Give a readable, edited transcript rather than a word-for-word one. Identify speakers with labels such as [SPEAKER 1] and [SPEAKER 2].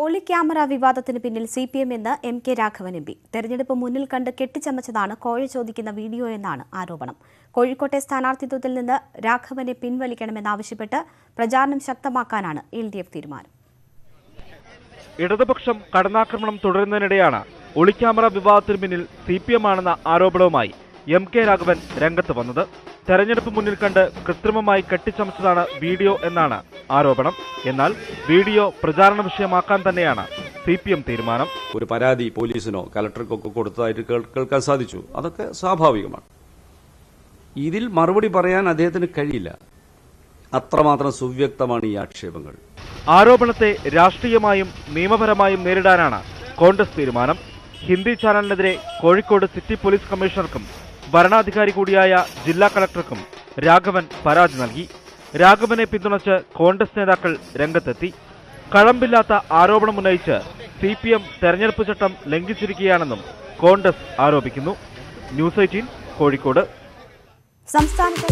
[SPEAKER 1] ഒളി ക്യാമറ വിവാദത്തിന് പിന്നിൽ CPM എന്ന് MK രാഘവൻ MP. തെരഞ്ഞെടുപ്പ് മുന്നിൽ കണ്ട് കെട്ടിച്ചമച്ചതാണ് കോഴ ചോദിക്കുന്ന വീഡിയോ എന്നാണ് ആരോപണം. കോഴിക്കോട്ടെ സ്ഥാനാർത്ഥിത്വത്തിൽ നിന്ന് രാഘവനെ പിൻവലിക്കണമെന്നാവശ്യപ്പെട്ട് പ്രചാരണം ശക്തമാക്കാനാണ് LDF തീരുമാനം.
[SPEAKER 2] ഇടതുപക്ഷം കടന്നാക്രമണം തുടരുന്നതിനിടെയാണ് ഒളി ക്യാമറ വിവാദത്തിന് പിന്നിൽ CPM ആണെന്ന ആരോപണവുമായി MK രാഘവൻ രംഗത്ത് വന്നത്. തെരഞ്ഞെടുപ്പ് മുന്നിൽ കണ്ട് കൃത്രിമമായി കെട്ടിച്ചമച്ചതാണ് വീഡിയോ എന്നാണ് ആരോപണം. എന്നാൽ വീഡിയോ പ്രചാരണ വിഷയമാക്കാൻ തന്നെയാണ് CPM തീരുമാനം.
[SPEAKER 3] ഒരു പരാതി പോലീസിനോ കലക്ടർക്കൊക്കെ കൊടുത്തതായിട്ട് കേൾക്കാൻ സാധിച്ചു. അതൊക്കെ സ്വാഭാവികമാണ്. ഇതിൽ മറുപടി പറയാൻ അദ്ദേഹത്തിന് കഴിയില്ല. അത്രമാത്രം സുവ്യക്തമാണ് ഈ ആക്ഷേപങ്ങൾ.
[SPEAKER 2] ആരോപണത്തെ രാഷ്ട്രീയമായും നിയമപരമായും നേരിടാനാണ് കോൺഗ്രസ് തീരുമാനം. ഹിന്ദി ചാനലിനെതിരെ കോഴിക്കോട് സിറ്റി പോലീസ് കമ്മീഷണർക്കും ഭരണാധികാരി കൂടിയായ ജില്ലാ കളക്ടർക്കും രാഘവൻ പരാതി നൽകി. രാഘവനെ പിന്തുണച്ച് കോൺഗ്രസ് നേതാക്കൾ രംഗത്തെത്തി. കഴമ്പില്ലാത്ത ആരോപണമുന്നയിച്ച് CPM തെരഞ്ഞെടുപ്പ് ചട്ടം ലംഘിച്ചിരിക്കുകയാണെന്നും കോൺഗ്രസ് ആരോപിക്കുന്നു. ന്യൂസ് 18 കോഴിക്കോട്.
[SPEAKER 1] സംസ്ഥാനത്ത്